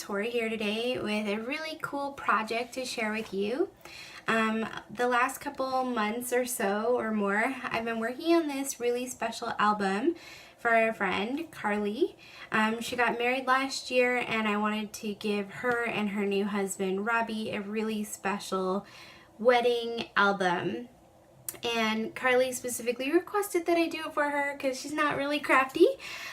Tori here today with a really cool project to share with you. The last couple months or so or more, I've been working on this really special album for a friend, Carly. She got married last year and I wanted to give her and her new husband, Robbie, a really special wedding album. And Carly specifically requested that I do it for her because she's not really crafty,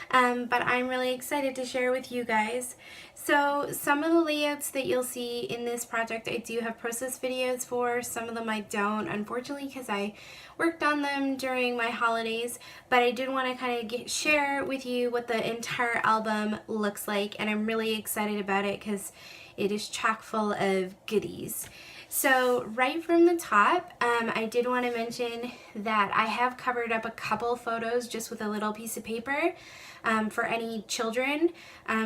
but I'm really excited to share with you guys. So some of the layouts that you'll see in this project I do have process videos for, some of them I don't, unfortunately, because I worked on them during my holidays, but I did want to kind of share with you what the entire album looks like, and I'm really excited about it because it is chock full of goodies. So right from the top, I did want to mention that I have covered up a couple photos just with a little piece of paper for any children,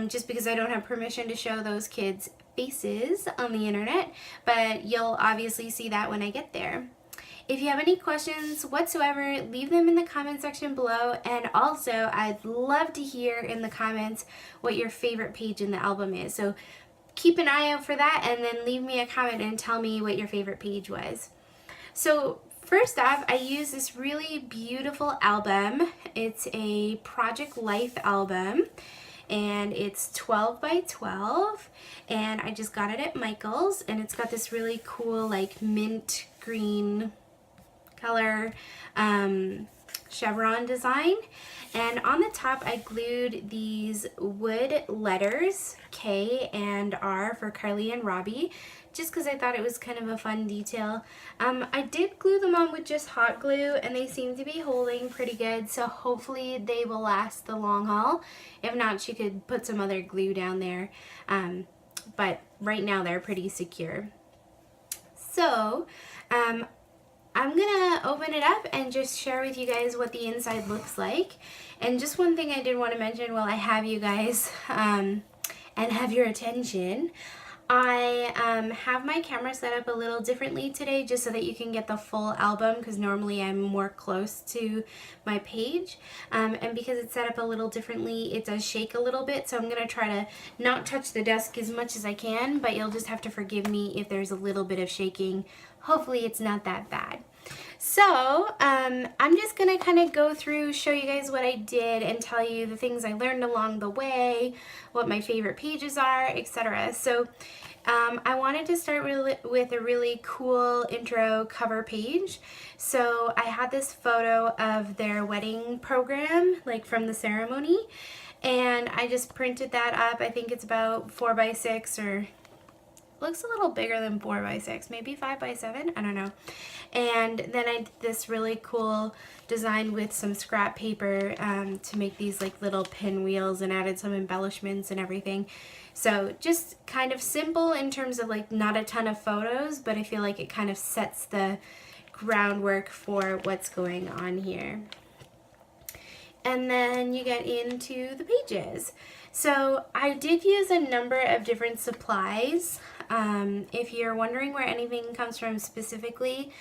just because I don't have permission to show those kids' faces on the internet, but you'll obviously see that when I get there. If you have any questions whatsoever, leave them in the comment section below, and also I'd love to hear in the comments what your favorite page in the album is. So keep an eye out for that, and then leave me a comment and tell me what your favorite page was. So first off, I use this really beautiful album. It's a Project Life album, and it's 12 by 12, and I just got it at Michael's, and it's got this really cool like mint green color chevron design. And on the top I glued these wood letters, K and R, for Carly and Robbie, just because I thought it was kind of a fun detail. I did glue them on with just hot glue, and they seem to be holding pretty good, so hopefully they will last the long haul. If not, she could put some other glue down there, but right now they're pretty secure. So I'm gonna open it up and just share with you guys what the inside looks like. And just one thing I did want to mention while I have you guys and have your attention, I have my camera set up a little differently today just so that you can get the full album, because normally I'm more close to my page, and because it's set up a little differently, it does shake a little bit, so I'm going to try to not touch the desk as much as I can, but you'll just have to forgive me if there's a little bit of shaking. Hopefully it's not that bad. So I'm just gonna kind of go through, show you guys what I did, and tell you the things I learned along the way, what my favorite pages are, etc. So I wanted to start with a really cool intro cover page. So I had this photo of their wedding program, like from the ceremony, and I just printed that up. I think it's about 4 by 6, or looks a little bigger than 4 by 6, maybe 5 by 7, I don't know. And then I did this really cool design with some scrap paper to make these like little pinwheels, and added some embellishments and everything. So just kind of simple in terms of like not a ton of photos, but I feel like it kind of sets the groundwork for what's going on here. And then you get into the pages. So I did use a number of different supplies. If you're wondering where anything comes from specifically,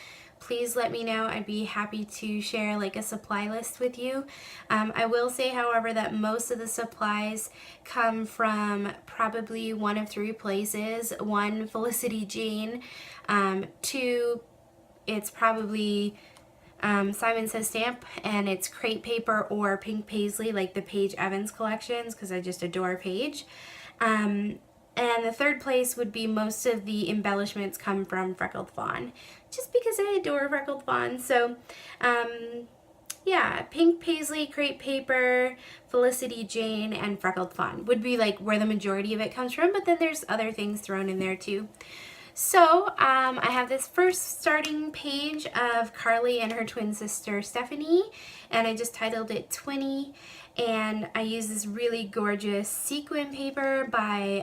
please let me know. I'd be happy to share like a supply list with you. I will say, however, that most of the supplies come from probably one of 3 places. 1, Felicity Jane. 2, it's probably Simon Says Stamp, and it's crepe paper or pink paisley, like the Paige Evans collections, because I just adore Paige. And the 3rd place would be most of the embellishments come from Freckled Fawn, just because I adore Freckled Fawn. So yeah, pink paisley, crepe paper, Felicity Jane, and Freckled Fawn would be like where the majority of it comes from, but then there's other things thrown in there too. So I have this first starting page of Carly and her twin sister Stephanie, and I just titled it Twinny, and I use this really gorgeous sequin paper by,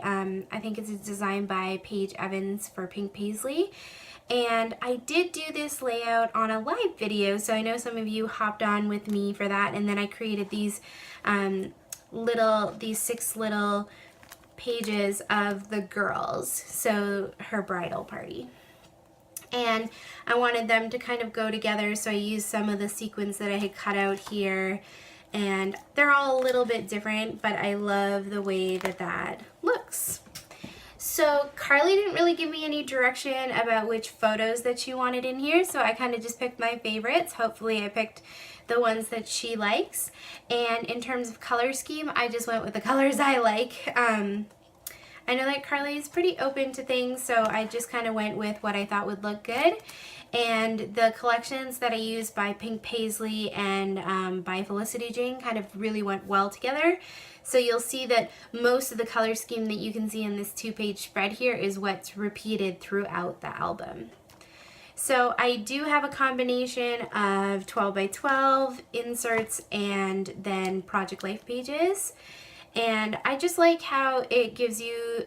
I think it's designed by Paige Evans for pink paisley. And I did do this layout on a live video, so I know some of you hopped on with me for that, and then I created these these 6 little pages of the girls, so her bridal party. And I wanted them to kind of go together, so I used some of the sequins that I had cut out here, and they're all a little bit different, but I love the way that that looks. So Carly didn't really give me any direction about which photos that she wanted in here, so I kind of just picked my favorites. Hopefully I picked the ones that she likes. And in terms of color scheme, I just went with the colors I like. I know that Carly is pretty open to things, so I just kind of went with what I thought would look good. And the collections that I used by Pink Paisley and by Felicity Jane kind of really went well together. So you'll see that most of the color scheme that you can see in this 2-page spread here is what's repeated throughout the album. So I do have a combination of 12 by 12 inserts and then Project Life pages. And I just like how it gives you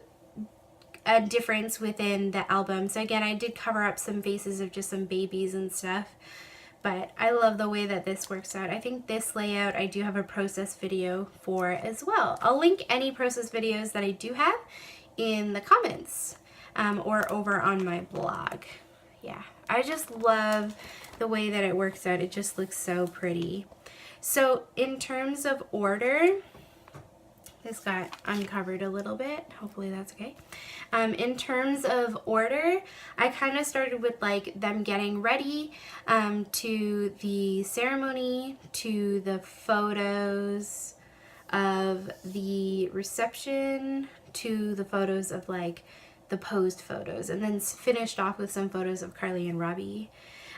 a difference within the album. So again, I did cover up some faces of just some babies and stuff, but I love the way that this works out. I think this layout I do have a process video for as well. I'll link any process videos that I do have in the comments or over on my blog. Yeah, I just love the way that it works out. It just looks so pretty. So in terms of order, this got uncovered a little bit. Hopefully that's okay. In terms of order, I kind of started with like them getting ready to the ceremony, to the photos of the reception, to the photos of like the posed photos, and then finished off with some photos of Carly and Robbie.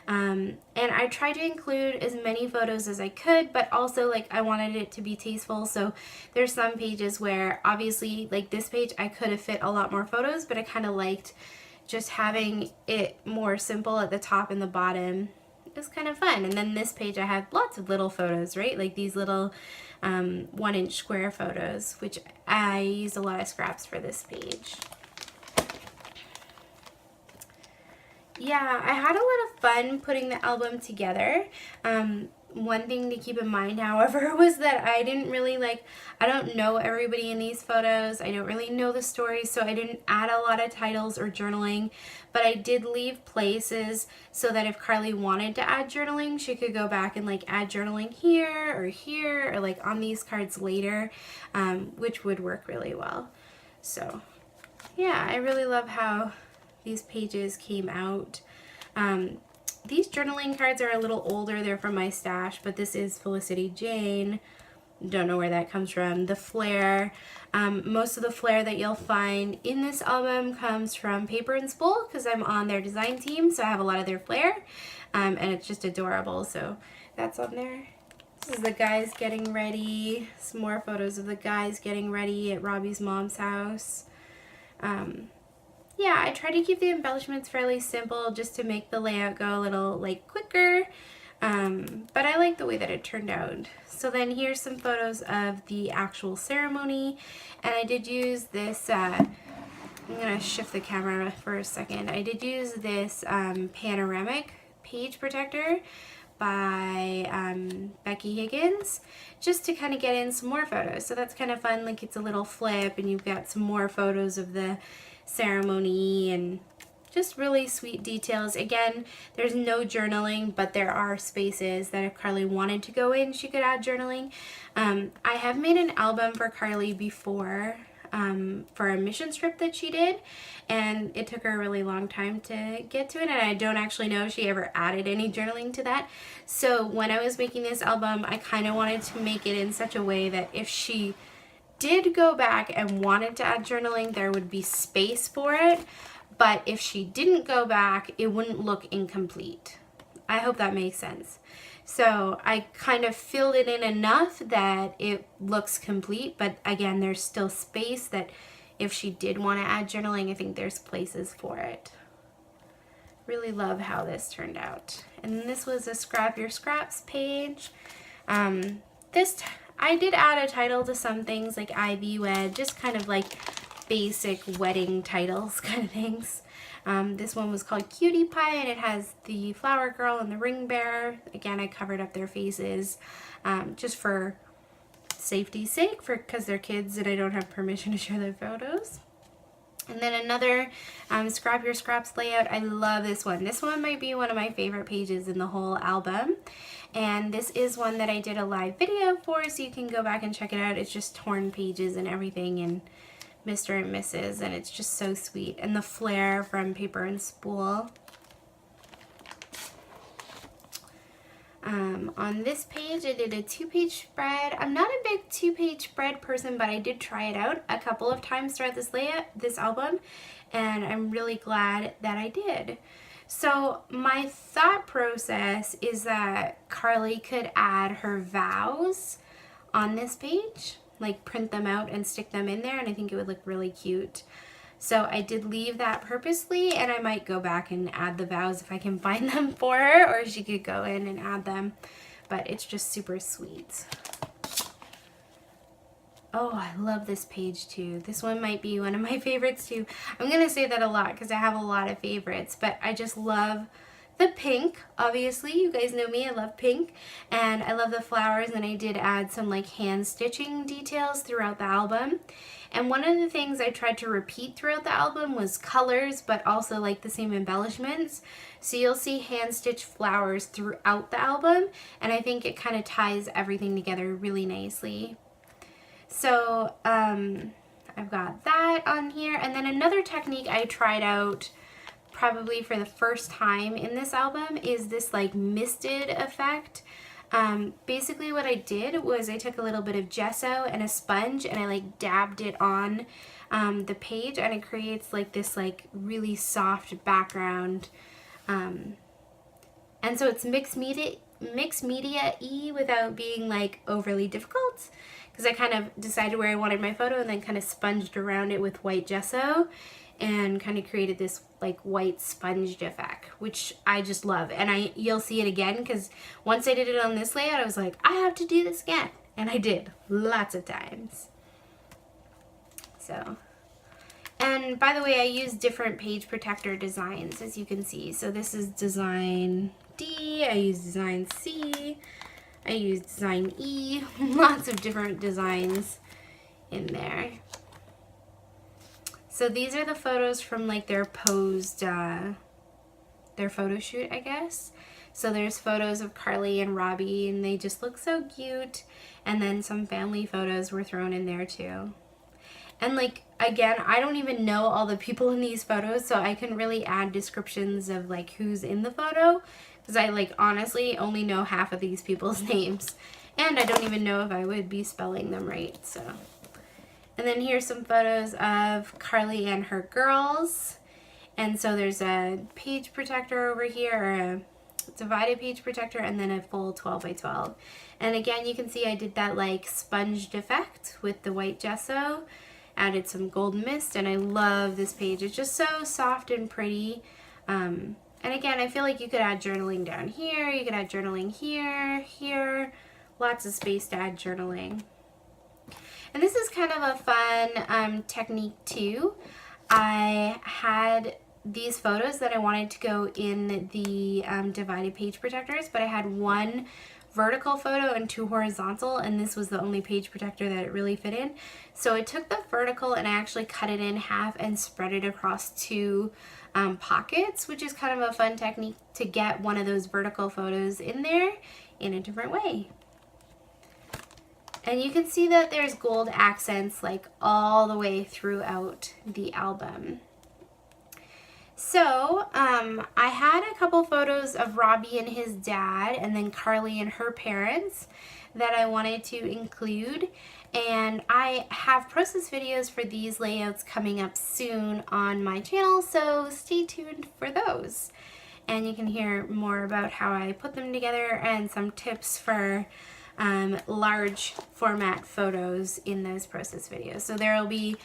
And I tried to include as many photos as I could, but also like I wanted it to be tasteful. So there's some pages where obviously like this page I could have fit a lot more photos, but I kind of liked just having it more simple at the top and the bottom. It was kind of fun. And then this page I had lots of little photos, right? Like these little 1-inch square photos, which I used a lot of scraps for this page. Yeah, I had a lot of fun putting the album together. One thing to keep in mind, however, was that I didn't really I don't know everybody in these photos. I don't really know the story, so I didn't add a lot of titles or journaling, but I did leave places so that if Carly wanted to add journaling, she could go back and like add journaling here or like on these cards later, which would work really well. So yeah, I really love how these pages came out. These journaling cards are a little older. They're from my stash, but this is Felicity Jane. Don't know where that comes from. The flair. Most of the flair that you'll find in this album comes from Paper and Spool because I'm on their design team, so I have a lot of their flair. And it's just adorable, so that's on there. This is the guys getting ready. Some more photos of the guys getting ready at Robbie's mom's house. Yeah, I try to keep the embellishments fairly simple just to make the layout go a little like quicker, but I like the way that it turned out. So then here's some photos of the actual ceremony, and I did use this, I'm going to shift the camera for a second. I did use this panoramic page protector by Becky Higgins just to kind of get in some more photos. So that's kind of fun, like it's a little flip and you've got some more photos of the ceremony and just really sweet details. Again, there's no journaling, but there are spaces that if Carly wanted to go in, she could add journaling. I have made an album for Carly before for a mission trip that she did, and it took her a really long time to get to it, and I don't actually know if she ever added any journaling to that. So when I was making this album, I kind of wanted to make it in such a way that if she did go back and wanted to add journaling, there would be space for it, but if she didn't go back, it wouldn't look incomplete. I hope that makes sense. So I kind of filled it in enough that it looks complete, but again, there's still space that if she did want to add journaling, I think there's places for it. Really love how this turned out. And this was a Scrap Your Scraps page. I did add a title to some things like Ivy Wed, just kind of like basic wedding titles kind of things. This one was called Cutie Pie, and it has the flower girl and the ring bearer. Again, I covered up their faces just for safety's sake, because they're kids and I don't have permission to share their photos. And then another Scrap Your Scraps layout. I love this one. This one might be one of my favorite pages in the whole album. And this is one that I did a live video for, so you can go back and check it out. It's just torn pages and everything, and Mr. and Mrs. and it's just so sweet. And the flare from Paper and Spool. On this page, I did a 2-page spread. I'm not a big 2-page spread person, but I did try it out a couple of times throughout this album, and I'm really glad that I did. So my thought process is that Carly could add her vows on this page, like print them out and stick them in there, and I think it would look really cute. So I did leave that purposely, and I might go back and add the vows if I can find them for her, or she could go in and add them. But it's just super sweet. Oh, I love this page too. This one might be one of my favorites too. I'm going to say that a lot because I have a lot of favorites, but I just love the pink. Obviously, you guys know me, I love pink, and I love the flowers, and I did add some like hand stitching details throughout the album. And one of the things I tried to repeat throughout the album was colors, but also like the same embellishments. So you'll see hand stitched flowers throughout the album, and I think it kind of ties everything together really nicely. So I've got that on here, and then another technique I tried out probably for the first time in this album is this like misted effect. Basically what I did was I took a little bit of gesso and a sponge, and I like dabbed it on the page, and it creates like this like really soft background. And so it's mixed media-y without being like overly difficult, because I kind of decided where I wanted my photo and then kind of sponged around it with white gesso and kind of created this like white sponged effect, which I just love. And you'll see it again, because once I did it on this layout, I was like, I have to do this again, and I did lots of times. So, and by the way, I use different page protector designs, as you can see. So this is design D, I use design C, I use design E, lots of different designs in there. So these are the photos from like their posed, their photo shoot, I guess. So there's photos of Carly and Robbie, and they just look so cute. And then some family photos were thrown in there too. And like, again, I don't even know all the people in these photos, so I couldn't really add descriptions of like who's in the photo, because I like honestly only know half of these people's names. And I don't even know if I would be spelling them right, so. And then here's some photos of Carly and her girls. And so there's a page protector over here, or a divided page protector, and then a full 12 by 12. And again, you can see I did that like sponged effect with the white gesso, added some gold mist, and I love this page. It's just so soft and pretty. And again, I feel like you could add journaling down here, you could add journaling here, here, lots of space to add journaling. And this is kind of a fun technique too. I had these photos that I wanted to go in the divided page protectors, but I had one vertical photo and two horizontal, and this was the only page protector that it really fit in. So I took the vertical and I actually cut it in half and spread it across two pockets, which is kind of a fun technique to get one of those vertical photos in there in a different way. And you can see that there's gold accents like all the way throughout the album. So I had a couple photos of Robbie and his dad, and then Carly and her parents that I wanted to include. And I have process videos for these layouts coming up soon on my channel, so stay tuned for those. And you can hear more about how I put them together and some tips for large format photos in those process videos. So there will be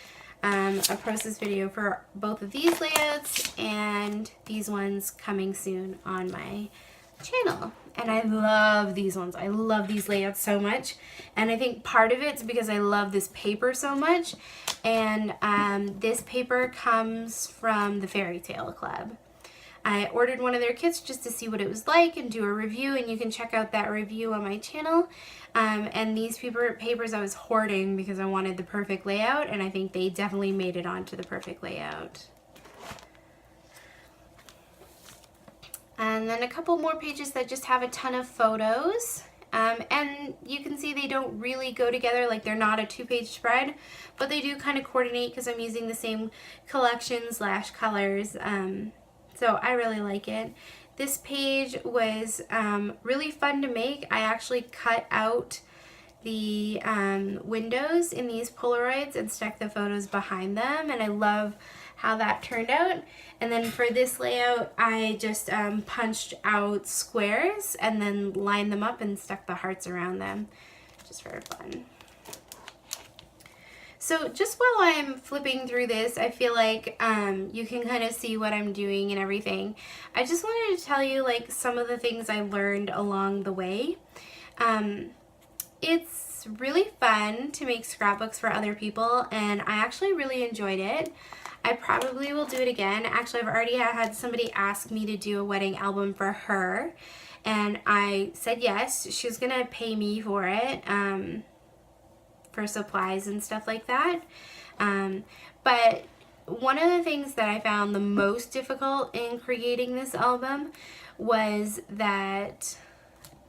a process video for both of these layouts and these ones coming soon on my channel. And I love these ones. I love these layouts so much. And I think part of it's because I love this paper so much. And this paper comes from the Fairy Tale Club. I ordered one of their kits just to see what it was like and do a review, and you can check out that review on my channel. And these papers I was hoarding because I wanted the perfect layout, and I think they definitely made it onto the perfect layout. And then a couple more pages that just have a ton of photos. And you can see they don't really go together, like they're not a 2-page spread, but they do kind of coordinate because I'm using the same collection/colors. So I really like it. This page was really fun to make. I actually cut out the windows in these Polaroids and stuck the photos behind them, and I love how that turned out. And then for this layout, I just punched out squares and then lined them up and stuck the hearts around them, just for fun. So just while I'm flipping through this, I feel like you can kind of see what I'm doing and everything. I just wanted to tell you like some of the things I learned along the way. It's really fun to make scrapbooks for other people, and I actually really enjoyed it. I probably will do it again. Actually, I've already had somebody ask me to do a wedding album for her, and I said yes. She was gonna pay me for it, for supplies and stuff like that. But one of the things that I found the most difficult in creating this album was that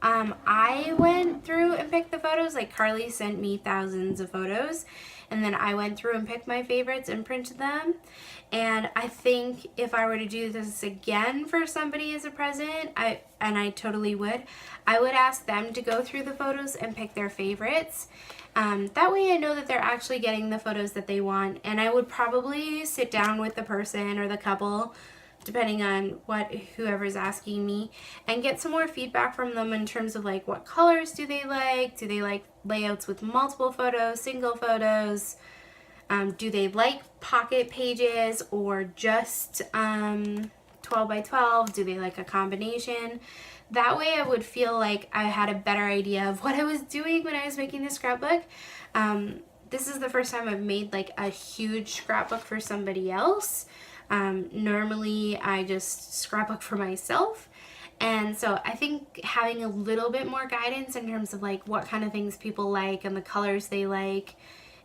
I went through and picked the photos. Like Carly sent me thousands of photos, and then I went through and picked my favorites and printed them. And I think if I were to do this again for somebody as a present, I totally would, I would ask them to go through the photos and pick their favorites. That way I know that they're actually getting the photos that they want, and I would probably sit down with the person or the couple, depending on whoever's asking me, and get some more feedback from them in terms of like what colors do they like layouts with multiple photos, single photos, do they like pocket pages or just 12 by 12, do they like a combination? That way I would feel like I had a better idea of what I was doing when I was making this scrapbook. This is the first time I've made like a huge scrapbook for somebody else. Normally I just scrapbook for myself, and so I think having a little bit more guidance in terms of like what kind of things people like and the colors they like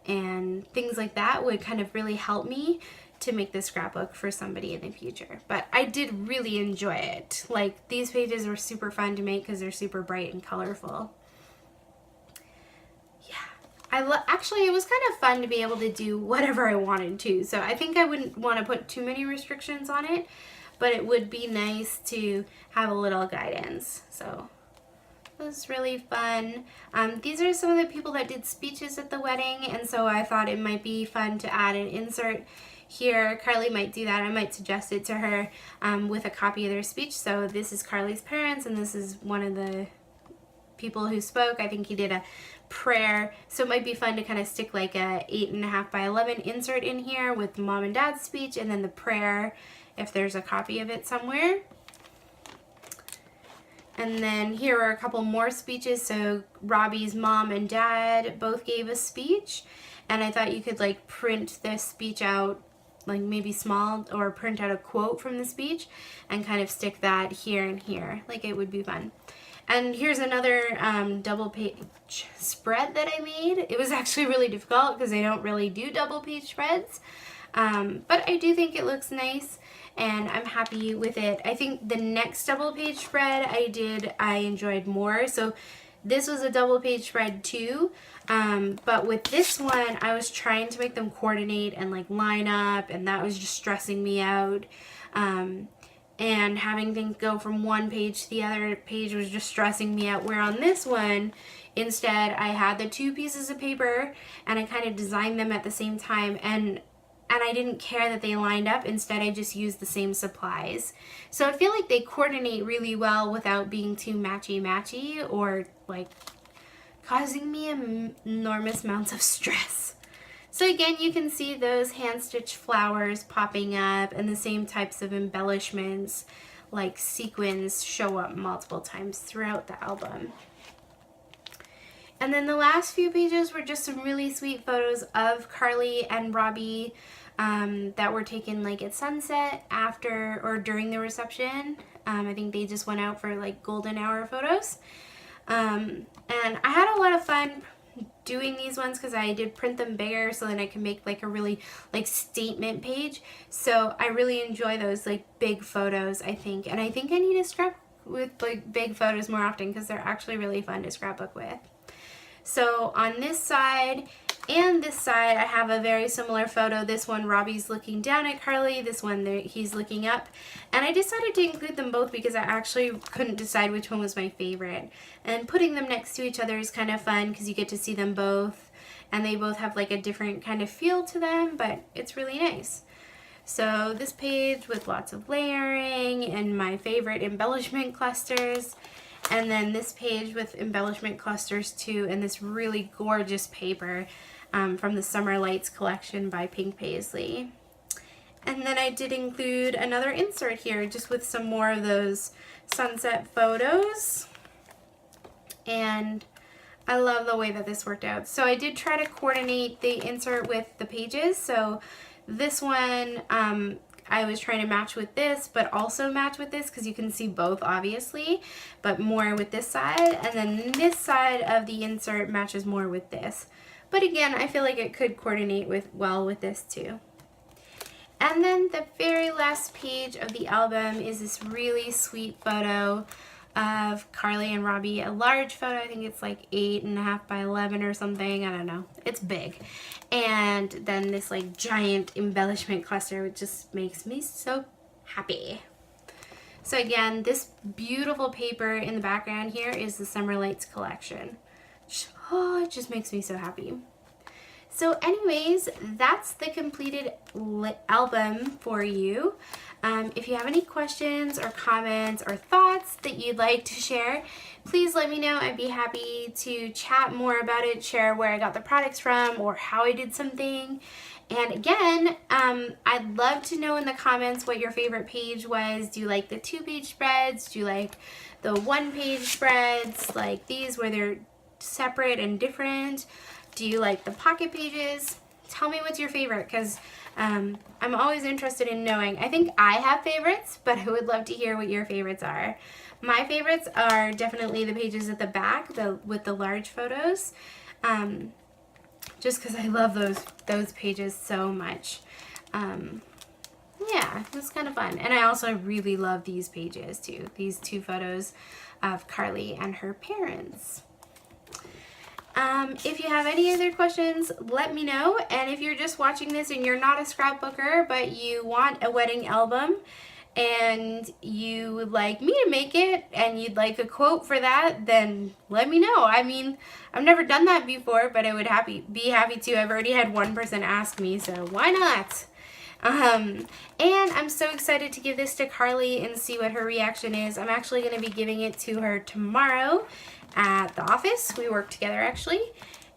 and things like that would kind of really help me to make this scrapbook for somebody in the future. But I did really enjoy it. Like, these pages were super fun to make because they're super bright and colorful. Actually, it was kind of fun to be able to do whatever I wanted to. So I think I wouldn't want to put too many restrictions on it, but it would be nice to have a little guidance. So it was really fun. These are some of the people that did speeches at the wedding, and so I thought it might be fun to add an insert here. Carly might do that. I might suggest it to her with a copy of their speech. So this is Carly's parents, and this is one of the people who spoke. I think he did a prayer, so it might be fun to kind of stick like a 8.5 by 11 insert in here with mom and dad's speech and then the prayer if there's a copy of it somewhere. And then here are a couple more speeches. So Robbie's mom and dad both gave a speech, and I thought you could like print this speech out, like maybe small, or print out a quote from the speech and kind of stick that here and here. Like, it would be fun. And here's another double page spread that I made. It was actually really difficult because I don't really do double page spreads, but I do think it looks nice and I'm happy with it. I think the next double page spread I enjoyed more. So this was a double page spread too, but with this one I was trying to make them coordinate and like line up, and that was just stressing me out. And having things go from one page to the other page was just stressing me out. Where on this one, instead, I had the two pieces of paper and I kind of designed them at the same time, and I didn't care that they lined up. Instead, I just used the same supplies. So I feel like they coordinate really well without being too matchy-matchy or like causing me enormous amounts of stress. So again, you can see those hand-stitched flowers popping up, and the same types of embellishments like sequins show up multiple times throughout the album. And then the last few pages were just some really sweet photos of Carly and Robbie that were taken like at sunset, after or during the reception. I think they just went out for like golden hour photos. And I had a lot of fun doing these ones because I did print them bigger so that I can make like a really like statement page. So I really enjoy those like big photos, I think. And I think I need a with like big photos more often because they're actually really fun to scrapbook with. So on this side and this side, I have a very similar photo. This one, Robbie's looking down at Carly. This one, he's looking up. And I decided to include them both because I actually couldn't decide which one was my favorite. And putting them next to each other is kind of fun because you get to see them both. And they both have like a different kind of feel to them, but it's really nice. So this page with lots of layering and my favorite embellishment clusters. And then this page with embellishment clusters too, and this really gorgeous paper from the Summer Lights collection by Pink Paisley. And then I did include another insert here just with some more of those sunset photos. And I love the way that this worked out. So I did try to coordinate the insert with the pages. So this one, I was trying to match with this, but also match with this because you can see both obviously, but more with this side. And then this side of the insert matches more with this. But again, I feel like it could coordinate well with this too. And then the very last page of the album is this really sweet photo of Carly and Robbie, a large photo. I think it's like 8.5 by 11 or something. I don't know. It's big. And then this like giant embellishment cluster, which just makes me so happy. So again, this beautiful paper in the background here is the Summer Lights collection. Oh, it just makes me so happy. So anyways, that's the completed album for you. If you have any questions or comments or thoughts that you'd like to share, please let me know. I'd be happy to chat more about it, share where I got the products from or how I did something. And again, I'd love to know in the comments what your favorite page was. Do you like the 2-page spreads? Do you like the 1-page spreads like these where they're separate and different? Do you like the pocket pages? Tell me what's your favorite because I'm always interested in knowing. I think I have favorites, but I would love to hear what your favorites are. My favorites are definitely the pages at the back with the large photos, just because I love those pages so much. Yeah, it was kind of fun. And I also really love these pages too, these 2 photos of Carly and her parents. If you have any other questions, let me know. And if you're just watching this and you're not a scrapbooker, but you want a wedding album and you would like me to make it and you'd like a quote for that, then let me know. I mean, I've never done that before, but I would be happy to. I've already had one person ask me, so why not? And I'm so excited to give this to Carly and see what her reaction is. I'm actually going to be giving it to her tomorrow at the office. We work together actually.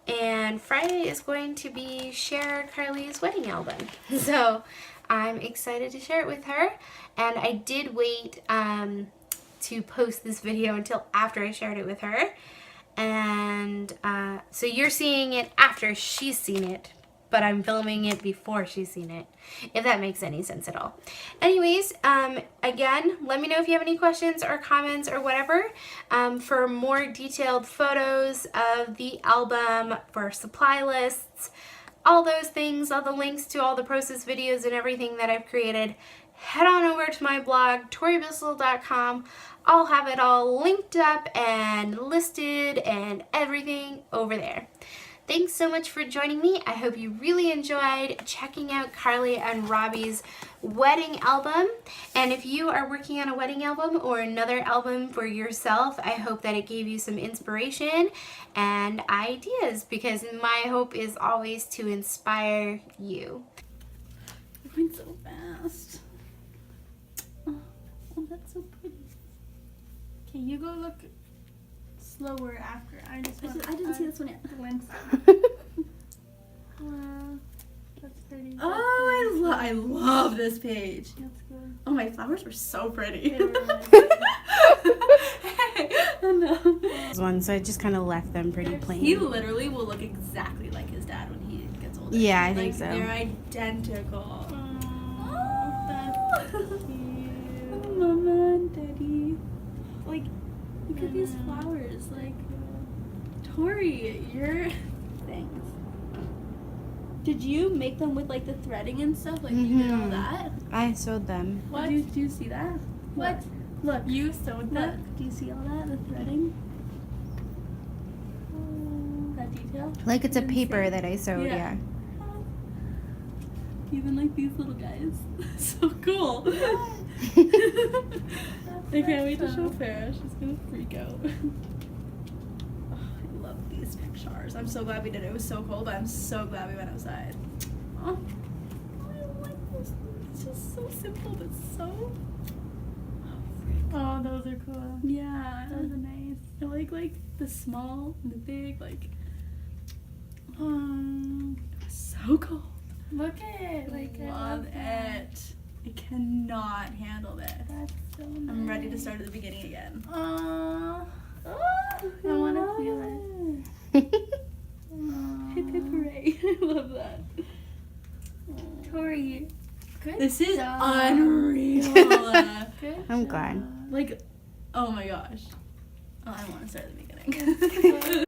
And Friday is going to be share Carly's wedding album. So I'm excited to share it with her. And I did wait to post this video until after I shared it with her. And so you're seeing it after she's seen it, but I'm filming it before she's seen it, if that makes any sense at all. Anyways, again, let me know if you have any questions or comments or whatever. For more detailed photos of the album, for supply lists, all those things, all the links to all the process videos and everything that I've created, head on over to my blog, toribissell.com. I'll have it all linked up and listed and everything over there. Thanks so much for joining me. I hope you really enjoyed checking out Carly and Robbie's wedding album. And if you are working on a wedding album or another album for yourself, I hope that it gave you some inspiration and ideas, because my hope is always to inspire you. It went so fast. Oh, that's so pretty. Okay, you go look slower after. I didn't see this one yet. Glimpse. Wow, that's pretty. Oh, I love this page. That's good. Oh, my flowers were so pretty. No. Those ones, so I just kind of left them pretty plain. He literally will look exactly like his dad when he gets older. Yeah, I think so. They're identical. Oh, that's cute. Mama and Daddy. Like, look at these flowers. Like, Tori, you're... Thanks. Did you make them with, like, the threading and stuff? Like, you did all that? I sewed them. What? Did you see that? What? Look. You sewed that? Look. Do you see all that? The threading? That detail? Like it's a Insane. paper that I sewed, yeah. Even like these little guys. So cool. I can't wait to show Farah. She's gonna freak out. Oh, I love these pictures. I'm so glad we did it. It was so cold, but I'm so glad we went outside. Oh, I like this. It's just so simple, but so. Oh, those are cool. Yeah, Those are nice. I like the small and the big. Like, so cold. Look at it. Like, I love that. it. I cannot handle this. That's so nice. I'm ready to start at the beginning again. Aww. I want to feel it. Hip hip hooray. I love that. Tori, good This is job. unreal. Good I'm job. glad. Like, oh my gosh. Oh, I want to start at the beginning.